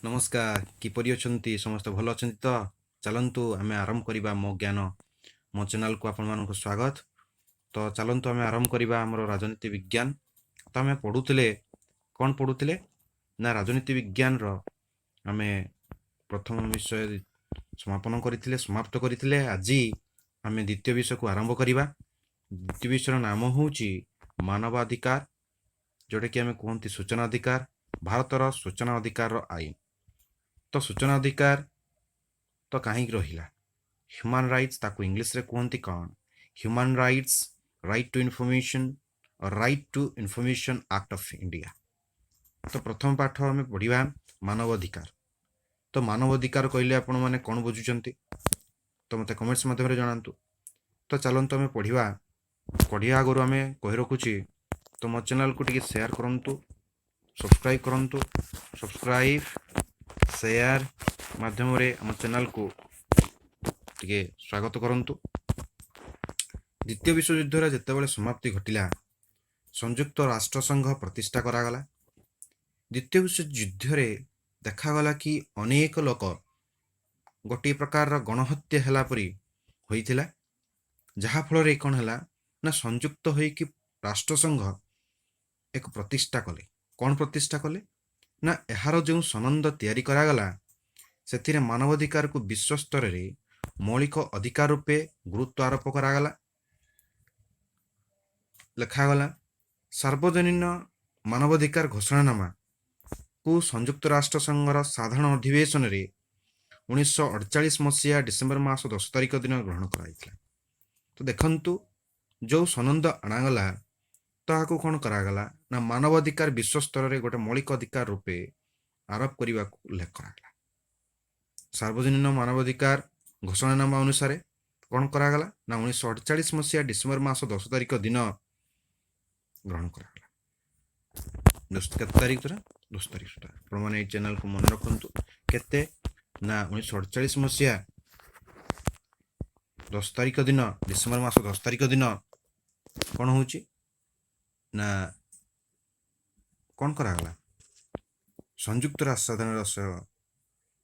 ନମସ୍କାର, କିପରି ଅଛନ୍ତି? ସମସ୍ତେ ଭଲ ଅଛନ୍ତି ତ? ଚାଲନ୍ତୁ ଆମେ ଆରମ୍ଭ କରିବା ମୋ ଜ୍ଞାନ ମୋ ଚ୍ୟାନେଲକୁ ଆପଣମାନଙ୍କୁ ସ୍ୱାଗତ। ତ ଚାଲନ୍ତୁ ଆମେ ଆରମ୍ଭ କରିବା ଆମର ରାଜନୀତି ବିଜ୍ଞାନ। ତ ଆମେ କ'ଣ ପଢ଼ୁଥିଲେ ନା ରାଜନୀତି ବିଜ୍ଞାନର ଆମେ ପ୍ରଥମ ବିଷୟ ସମାପ୍ତ କରିଥିଲେ। ଆଜି ଆମେ ଦ୍ୱିତୀୟ ବିଷୟକୁ ଆରମ୍ଭ କରିବା। ଦ୍ୱିତୀୟ ବିଷୟର ନାମ ହେଉଛି ମାନବାଧିକାର, ଯେଉଁଟାକି ଆମେ କୁହନ୍ତି ସୂଚନା ଅଧିକାର, ଭାରତର ସୂଚନା ଅଧିକାରର ଆଇନ। ତ ସୂଚନା ଅଧିକାର ତ କାହିଁକି ରହିଲା? ହ୍ୟୁମାନ୍ ରାଇଟ୍ସ ତାକୁ ଇଂଲିଶରେ କୁହନ୍ତି କ'ଣ? Human rights, right to information, right to information act of India. ତ ପ୍ରଥମ ପାଠ ଆମେ ପଢ଼ିବା ମାନବ ଅଧିକାର। ତ ମାନବ ଅଧିକାର କହିଲେ ଆପଣମାନେ କ'ଣ ବୁଝୁଛନ୍ତି? ତ ମୋତେ କମେଣ୍ଟସ୍ ମାଧ୍ୟମରେ ଜଣାନ୍ତୁ। ତ ଚାଲନ୍ତୁ ଆମେ ପଢ଼ିବା ଆଗରୁ ଆମେ କହି ରଖୁଛି, ତ ମୋ ଚ୍ୟାନେଲକୁ ଟିକେ ସେୟାର କରନ୍ତୁ, ସବସ୍କ୍ରାଇବ୍ କରନ୍ତୁ। ସବସ୍କ୍ରାଇବ୍ ସେୟାର ମାଧ୍ୟମରେ ଆମ ଚ୍ୟାନେଲକୁ ଟିକେ ସ୍ୱାଗତ କରନ୍ତୁ। ଦ୍ୱିତୀୟ ବିଶ୍ୱଯୁଦ୍ଧର ଯେତେବେଳେ ସମାପ୍ତି ଘଟିଲା, ସଂଯୁକ୍ତ ରାଷ୍ଟ୍ରସଂଘ ପ୍ରତିଷ୍ଠା କରାଗଲା। ଦ୍ୱିତୀୟ ବିଶ୍ୱଯୁଦ୍ଧରେ ଦେଖାଗଲା କି ଅନେକ ଲୋକ ଗୋଟିଏ ପ୍ରକାରର ଗଣହତ୍ୟା ହେଲା ପରି ହୋଇଥିଲା। ଯାହାଫଳରେ କ'ଣ ହେଲା ନା ସଂଯୁକ୍ତ ହୋଇକି ରାଷ୍ଟ୍ରସଂଘ ଏକ ପ୍ରତିଷ୍ଠା କଲେ। କ'ଣ ପ୍ରତିଷ୍ଠା କଲେ ନା ଏହାର ଯେଉଁ ସନନ୍ଦ ତିଆରି କରାଗଲା, ସେଥିରେ ମାନବାଧିକାରକୁ ବିଶ୍ୱ ସ୍ତରରେ ମୌଳିକ ଅଧିକାର ରୂପେ ଗୁରୁତ୍ୱ ଆରୋପ କରାଗଲା। ଲେଖାଗଲା ସାର୍ବଜନୀନ ମାନବାଧିକାର ଘୋଷଣାନାମାକୁ ସଂଯୁକ୍ତ ରାଷ୍ଟ୍ରସଂଘର ସାଧାରଣ ଅଧିବେଶନରେ 1948 ମସିହା ଡିସେମ୍ବର ମାସ 10 ତାରିଖ ଦିନ ଗ୍ରହଣ କରାଯାଇଥିଲା। ତ ଦେଖନ୍ତୁ, ଯେଉଁ ସନନ୍ଦ ଅଣାଗଲା ତାହାକୁ କ'ଣ କରାଗଲା ନା ମାନବାଧିକାର ବିଶ୍ୱ ସ୍ତରରେ ଗୋଟେ ମୌଳିକ ଅଧିକାର ରୂପେ ଆରୋପ କରିବାକୁ ଉଲ୍ଲେଖ କରାଗଲା। ସାର୍ବଜନୀନ ମାନବାଧିକାର ଘୋଷଣାନାମା ଅନୁସାରେ କ'ଣ କରାଗଲା ନା 1948 ମସିହା ଡିସେମ୍ବର ମାସ 10 ତାରିଖ ଦିନ ଗ୍ରହଣ କରାଗଲା। କେତେ ତାରିଖ ସୁଦ୍ଧା? 10 ତାରିଖ ସୁଦ୍ଧା। ଆପଣମାନେ ଏଇ ଚ୍ୟାନେଲକୁ ମନେ ରଖନ୍ତୁ। କେତେ ନା 1948 ମସିହା 10 ତାରିଖ ଦିନ, ଡିସେମ୍ବର ମାସ 10 ତାରିଖ ଦିନ କ'ଣ ହେଉଛି ନା କ'ଣ କରାଗଲା? ସଂଯୁକ୍ତ ରାଷ୍ଟ୍ର ସାଧାରଣ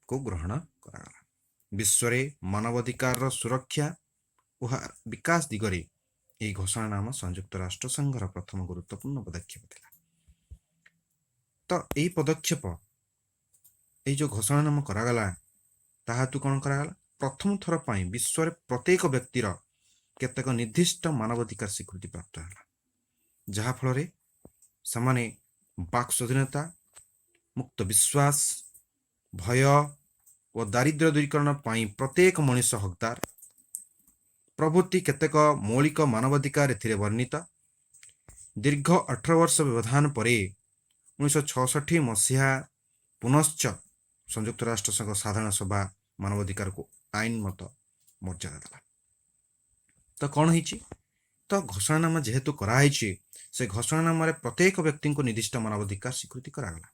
ଗ୍ରହଣ କରାଗଲା। ବିଶ୍ୱରେ ମାନବାଧିକାରର ସୁରକ୍ଷା ଓ ବିକାଶ ଦିଗରେ ଏହି ଘୋଷଣାନାମା ସଂଯୁକ୍ତ ରାଷ୍ଟ୍ରସଂଘର ପ୍ରଥମ ଗୁରୁତ୍ୱପୂର୍ଣ୍ଣ ପଦକ୍ଷେପ ଥିଲା। ତ ଏହି ପଦକ୍ଷେପ, ଏହି ଯେଉଁ ଘୋଷଣାନାମା କରାଗଲା, ତାହା ହେତୁ କ'ଣ କରାଗଲା? ପ୍ରଥମ ଥର ପାଇଁ ବିଶ୍ୱରେ ପ୍ରତ୍ୟେକ ବ୍ୟକ୍ତିର କେତେକ ନିର୍ଦ୍ଦିଷ୍ଟ ମାନବାଧିକାର ସ୍ୱୀକୃତି ପ୍ରାପ୍ତ ହେଲା। ଯାହାଫଳରେ ସେମାନେ ବାକ୍ ସ୍ୱାଧୀନତା, ମୁକ୍ତ ବିଶ୍ୱାସ, ଭୟ ଓ ଦାରିଦ୍ର୍ୟ ଦୂରୀକରଣ ପାଇଁ ପ୍ରତ୍ୟେକ ମଣିଷ ହକଦାର ପ୍ରଭୃତି କେତେକ ମୌଳିକ ମାନବାଧିକାର ଏଥିରେ ବର୍ଣ୍ଣିତ। ଦୀର୍ଘ 18 ବର୍ଷ ବ୍ୟବଧାନ ପରେ 1966 ମସିହା ପୁନଶ୍ଚ ସଂଯୁକ୍ତ ରାଷ୍ଟ୍ରସଂଘ ସାଧାରଣ ସଭା ମାନବାଧିକାରକୁ ଆଇନ ମତ ମର୍ଯ୍ୟାଦା ଦେଲା। ତ କ'ଣ ହେଇଛି? ତ ଘୋଷଣାନାମା ଯେହେତୁ କରାହେଇଛି, ସେ ଘୋଷଣାନାମାରେ ପ୍ରତ୍ୟେକ ବ୍ୟକ୍ତିଙ୍କୁ ନିର୍ଦ୍ଦିଷ୍ଟ ମାନବାଧିକାର ସ୍ୱୀକୃତି କରାଗଲା।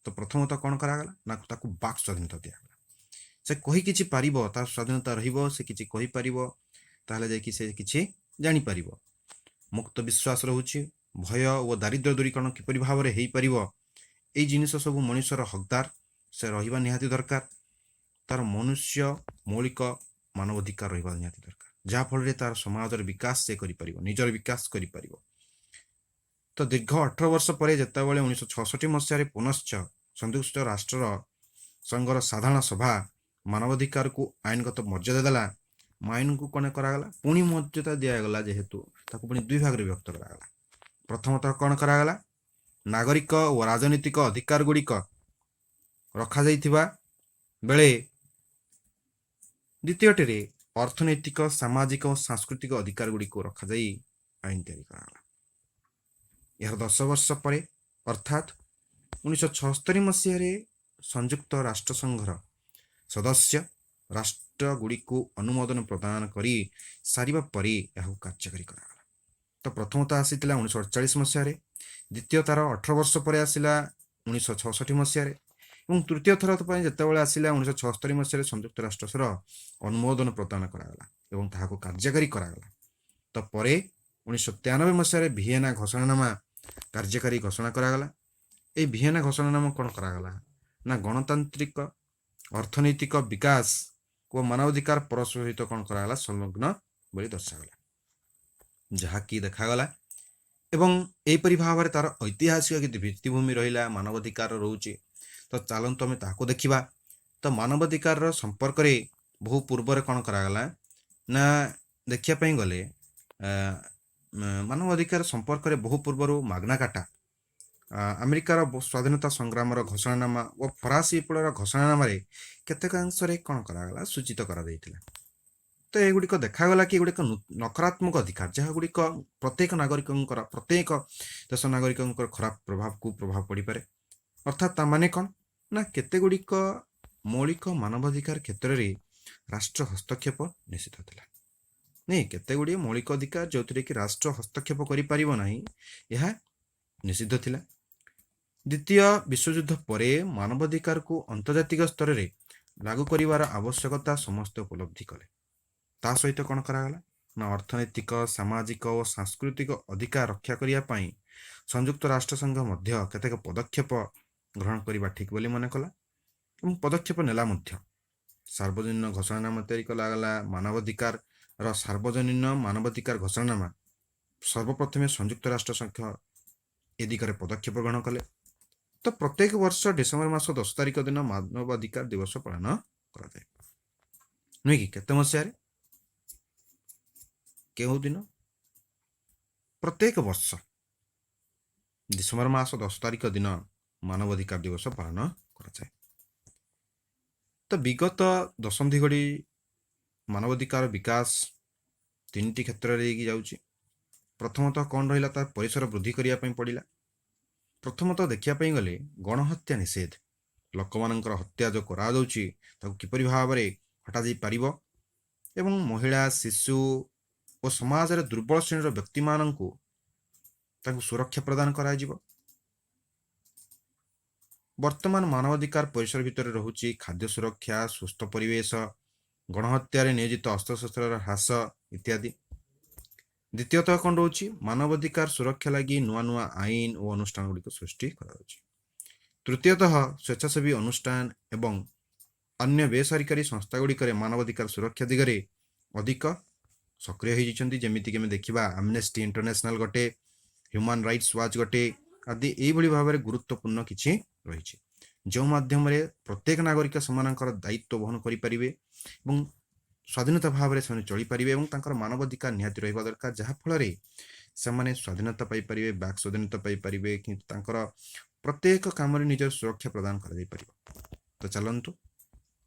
ତ ପ୍ରଥମତଃ କ'ଣ କରାଗଲା ନା ତାକୁ ବାକ୍ ସ୍ୱାଧୀନତା ଦିଆଗଲା। ସେ କହି କିଛି ପାରିବ, ତାର ସ୍ୱାଧୀନତା ରହିବ, ସେ କିଛି କହିପାରିବ, ତାହେଲେ ଯାଇକି ସେ କିଛି ଜାଣିପାରିବ। ମୁକ୍ତ ବିଶ୍ୱାସ ରହୁଛି, ଭୟ ଓ ଦାରିଦ୍ର୍ୟ ଦୂରୀକରଣ କିପରି ଭାବରେ ହେଇପାରିବ, ଏଇ ଜିନିଷ ସବୁ ମଣିଷର ହକଦାର, ସେ ରହିବା ନିହାତି ଦରକାର। ତାର ମନୁଷ୍ୟ ମୌଳିକ ମାନବାଧିକାର ରହିବା ନିହାତି ଦରକାର, ଯାହାଫଳରେ ତାର ସମାଜର ବିକାଶ ସେ କରିପାରିବ, ନିଜର ବିକାଶ କରିପାରିବ। ତ ଦୀର୍ଘ 18 ବର୍ଷ ପରେ ଯେତେବେଳେ 1966 ମସିହାରେ ପୁନଶ୍ଚ ସଂଯୁକ୍ତ ରାଷ୍ଟ୍ର ସଂଘର ସାଧାରଣ ସଭା ମାନବାଧିକାରକୁ ଆଇନଗତ ମର୍ଯ୍ୟାଦା ଦେଲା, ଆଇନକୁ କ'ଣ କରାଗଲା? ପୁଣି ମର୍ଯ୍ୟାଦା ଦିଆଗଲା, ଯେହେତୁ ତାକୁ ପୁଣି ଦୁଇ ଭାଗରେ ବିଭକ୍ତ କରାଗଲା। ପ୍ରଥମତଃ କ'ଣ କରାଗଲା? ନାଗରିକ ଓ ରାଜନୈତିକ ଅଧିକାର ଗୁଡ଼ିକ ରଖାଯାଇଥିବା ବେଳେ ଦ୍ୱିତୀୟଟିରେ ଅର୍ଥନୈତିକ, ସାମାଜିକ ଓ ସାଂସ୍କୃତିକ ଅଧିକାର ଗୁଡ଼ିକୁ ରଖାଯାଇ ଆଇନ ତିଆରି କରାଗଲା। ଏହାର 10 ବର୍ଷ ପରେ ଅର୍ଥାତ୍ 1976 ମସିହାରେ ସଂଯୁକ୍ତ ରାଷ୍ଟ୍ରସଂଘର ସଦସ୍ୟ ରାଷ୍ଟ୍ରଗୁଡ଼ିକୁ ଅନୁମୋଦନ ପ୍ରଦାନ କରି ସାରିବା ପରେ ଏହାକୁ କାର୍ଯ୍ୟକାରୀ କରାଗଲା। ତ ପ୍ରଥମତଃ ଆସିଥିଲା 1948 ମସିହାରେ, ଦ୍ୱିତୀୟ ତାର 18 ବର୍ଷ ପରେ ଆସିଲା 1966 ମସିହାରେ, ଏବଂ ତୃତୀୟ ଥର ପାଇଁ ଯେତେବେଳେ ଆସିଲା 1976 ମସିହାରେ ସଂଯୁକ୍ତ ରାଷ୍ଟ୍ରର ଅନୁମୋଦନ ପ୍ରଦାନ କରାଗଲା ଏବଂ ତାହାକୁ କାର୍ଯ୍ୟକାରୀ କରାଗଲା। ତ ପରେ 1993 ମସିହାରେ ଭିଏନା ଘୋଷଣାନାମା କାର୍ଯ୍ୟକାରୀ ଘୋଷଣା କରାଗଲା। এই ଭିଏନା ଘୋଷଣାନାମା କ'ଣ କରାଗଲା ନା ଗଣତାନ୍ତ୍ରିକ ଅର୍ଥନୈତିକ ବିକାଶ ଓ ମାନବାଧିକାର ପରସ୍ପର ସହିତ କ'ଣ କରାଗଲା ସଂଲଗ୍ନ ବୋଲି ଦର୍ଶାଗଲା, ଯାହାକି ଦେଖାଗଲା। ଏବଂ ଏହିପରି ଭାବରେ ତାର ଐତିହାସିକ କିଛି ଭିତ୍ତିଭୂମି ରହିଲା, ମାନବାଧିକାର ରହୁଛି। ତ ଚାଲନ୍ତୁ ଆମେ ତାହାକୁ ଦେଖିବା। ତ ମାନବାଧିକାରର ସମ୍ପର୍କରେ ବହୁ ପୂର୍ବରେ କ'ଣ କରାଗଲା ନା ଦେଖିବା ପାଇଁ ଗଲେ ମାନବାଧିକାର ସମ୍ପର୍କରେ ବହୁ ପୂର୍ବରୁ ମାଗ୍ନା କାର୍ଟା ଆମେରିକାର ସ୍ୱାଧୀନତା ସଂଗ୍ରାମର ଘୋଷଣାନାମା ଓ ଫରାସୀ ବିପ୍ଳବର ଘୋଷଣାନାମାରେ କେତେକାଂଶରେ କ'ଣ କରାଗଲା ସୂଚିତ କରାଯାଇଥିଲା। ତ ଏଗୁଡ଼ିକ ଦେଖାଗଲା କି ଏଗୁଡ଼ିକ ନକାରାତ୍ମକ ଅଧିକାର, ଯାହାଗୁଡ଼ିକ ପ୍ରତ୍ୟେକ ନାଗରିକଙ୍କର, ପ୍ରତ୍ୟେକ ଦେଶ ନାଗରିକଙ୍କର ଖରାପ ପ୍ରଭାବ ପଡ଼ିପାରେ। ଅର୍ଥାତ୍ ତାମାନେ କ'ଣ ନା କେତେଗୁଡ଼ିକ ମୌଳିକ ମାନବାଧିକାର କ୍ଷେତ୍ରରେ ରାଷ୍ଟ୍ର ହସ୍ତକ୍ଷେପ ନିଷିଦ୍ଧ ଥିଲା। ନାଇଁ, କେତେଗୁଡ଼ିଏ ମୌଳିକ ଅଧିକାର ଯେଉଁଥିରେ କି ରାଷ୍ଟ୍ର ହସ୍ତକ୍ଷେପ କରିପାରିବ ନାହିଁ, ଏହା ନିଷିଦ୍ଧ ଥିଲା। ଦ୍ୱିତୀୟ ବିଶ୍ୱଯୁଦ୍ଧ ପରେ ମାନବାଧିକାରକୁ ଆନ୍ତର୍ଜାତିକ ସ୍ତରରେ ଲାଗୁ କରିବାର ଆବଶ୍ୟକତା ସମସ୍ତେ ଉପଲବ୍ଧି କଲେ। ତା ସହିତ କ'ଣ କରାଗଲା ନା ଅର୍ଥନୈତିକ, ସାମାଜିକ ଓ ସାଂସ୍କୃତିକ ଅଧିକାର ରକ୍ଷା କରିବା ପାଇଁ ସଂଯୁକ୍ତ ରାଷ୍ଟ୍ରସଂଘ ମଧ୍ୟ କେତେକ ପଦକ୍ଷେପ ଗ୍ରହଣ କରିବା ଠିକ୍ ବୋଲି ମନେ କଲା ଏବଂ ପଦକ୍ଷେପ ନେଲା ମଧ୍ୟ। ସାର୍ବଜନୀନ ଘୋଷଣାନାମା ତିଆରି କରାଗଲା। ମାନବାଧିକାରର ସାର୍ବଜନୀନ ମାନବାଧିକାର ଘୋଷଣାନାମା ସର୍ବପ୍ରଥମେ ସଂଯୁକ୍ତ ରାଷ୍ଟ୍ରସଂଘ ଏ ଦିଗରେ ପଦକ୍ଷେପ ଗ୍ରହଣ କଲେ। ତ ପ୍ରତ୍ୟେକ ବର୍ଷ ଡିସେମ୍ବର ମାସ 10 ତାରିଖ ଦିନ ମାନବାଧିକାର ଦିବସ ପାଳନ କରାଯାଏ, ନୁହେଁ କି? କେତେ ମସିହାରେ, କେଉଁ ଦିନ? ପ୍ରତ୍ୟେକ ବର୍ଷ ଡିସେମ୍ବର ମାସ 10 ତାରିଖ ଦିନ ମାନବାଧିକାର ଦିବସ ପାଳନ କରାଯାଏ। ତ ବିଗତ ଦଶନ୍ଧି ଘଡ଼ି ମାନବାଧିକାର ବିକାଶ ତିନିଟି କ୍ଷେତ୍ରରେ ଦେଇକି ଯାଉଛି। ପ୍ରଥମତଃ କ'ଣ ରହିଲା, ତାର ପରିସର ବୃଦ୍ଧି କରିବା ପାଇଁ ପଡ଼ିଲା। ପ୍ରଥମତଃ ଦେଖିବା ପାଇଁ ଗଲେ ଗଣହତ୍ୟା ନିଷେଧ, ଲୋକମାନଙ୍କର ହତ୍ୟା ଯେଉଁ କରାଯାଉଛି ତାକୁ କିପରି ଭାବରେ ହଟାଯାଇ ପାରିବ ଏବଂ ମହିଳା, ଶିଶୁ ଓ ସମାଜର ଦୁର୍ବଳ ଶ୍ରେଣୀର ବ୍ୟକ୍ତିମାନଙ୍କୁ ତାଙ୍କୁ ସୁରକ୍ଷା ପ୍ରଦାନ କରାଯିବ। ବର୍ତ୍ତମାନ ମାନବାଧିକାର ପରିସର ଭିତରେ ରହୁଛି ଖାଦ୍ୟ ସୁରକ୍ଷା, ସୁସ୍ଥ ପରିବେଶ, ଗଣହତ୍ୟାରେ ନିୟୋଜିତ ଅସ୍ତ୍ରଶସ୍ତ୍ରର ହ୍ରାସ ଇତ୍ୟାଦି। ଦ୍ୱିତୀୟତଃ କ'ଣ ରହୁଛି, ମାନବାଧିକାର ସୁରକ୍ଷା ଲାଗି ନୂଆ ନୂଆ ଆଇନ ଓ ଅନୁଷ୍ଠାନ ଗୁଡ଼ିକ ସୃଷ୍ଟି କରାଯାଉଛି। ତୃତୀୟତଃ ସ୍ୱେଚ୍ଛାସେବୀ ଅନୁଷ୍ଠାନ ଏବଂ ଅନ୍ୟ ବେସରକାରୀ ସଂସ୍ଥା ଗୁଡ଼ିକରେ ମାନବାଧିକାର ସୁରକ୍ଷା ଦିଗରେ ଅଧିକ ସକ୍ରିୟ ହୋଇଯାଇଛନ୍ତି। ଯେମିତିକି ଆମେ ଦେଖିବା ଆମନେଷ୍ଟି ଇଣ୍ଟରନ୍ୟାସନାଲ ଗୋଟେ, ହ୍ୟୁମାନ ରାଇଟ୍ସ ୱାଚ୍ ଗୋଟେ ଆଦି ଏଇଭଳି ଭାବରେ ଗୁରୁତ୍ୱପୂର୍ଣ୍ଣ କିଛି ରହିଛି, ଯେଉଁ ମାଧ୍ୟମରେ ପ୍ରତ୍ୟେକ ନାଗରିକ ସେମାନଙ୍କର ଦାୟିତ୍ୱ ବହନ କରିପାରିବେ ଏବଂ ସ୍ୱାଧୀନତା ଭାବରେ ସେମାନେ ଚଳିପାରିବେ ଏବଂ ତାଙ୍କର ମାନବାଧିକାର ନିହାତି ରହିବା ଦରକାର, ଯାହାଫଳରେ ସେମାନେ ସ୍ୱାଧୀନତା ପାଇପାରିବେ, ବାକ୍ ସ୍ୱାଧୀନତା ପାଇପାରିବେ, କିନ୍ତୁ ତାଙ୍କର ପ୍ରତ୍ୟେକ କାମରେ ନିଜର ସୁରକ୍ଷା ପ୍ରଦାନ କରାଯାଇପାରିବ। ତ ଚାଲନ୍ତୁ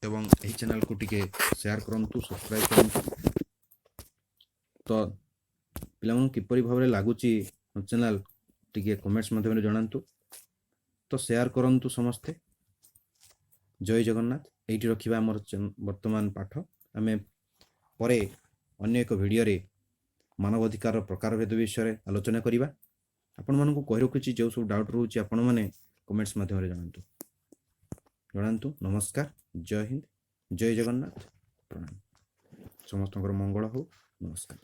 ଏବଂ ଏହି ଚ୍ୟାନେଲକୁ ଟିକେ ସେୟାର କରନ୍ତୁ, ସବସ୍କ୍ରାଇବ୍ କରନ୍ତୁ। ତ ପିଲାମାନଙ୍କୁ କିପରି ଭାବରେ ଲାଗୁଛି ମୋ ଚ୍ୟାନେଲ ଟିକେ କମେଣ୍ଟସ୍ ମାଧ୍ୟମରେ ଜଣାନ୍ତୁ। ତ ସେୟାର କରନ୍ତୁ ସମସ୍ତେ। ଜୟ ଜଗନ୍ନାଥ। ଏଇଠି ରଖିବା ଆମର ବର୍ତ୍ତମାନ ପାଠ। ଆମେ ପରେ ଅନ୍ୟ ଏକ ଭିଡ଼ିଓରେ ମାନବାଧିକାରର ପ୍ରକାରଭେଦ ବିଷୟରେ ଆଲୋଚନା କରିବା। ଆପଣମାନଙ୍କୁ କହି ରଖୁଛି, ଯେଉଁ ସବୁ ଡାଉଟ୍ ରହୁଛି ଆପଣମାନେ କମେଣ୍ଟସ୍ ମାଧ୍ୟମରେ ଜଣାନ୍ତୁ। ନମସ୍କାର, ଜୟ ହିନ୍ଦ, ଜୟ ଜଗନ୍ନାଥ, ପ୍ରଣାମ। ସମସ୍ତଙ୍କର ମଙ୍ଗଳ ହଉ। ନମସ୍କାର।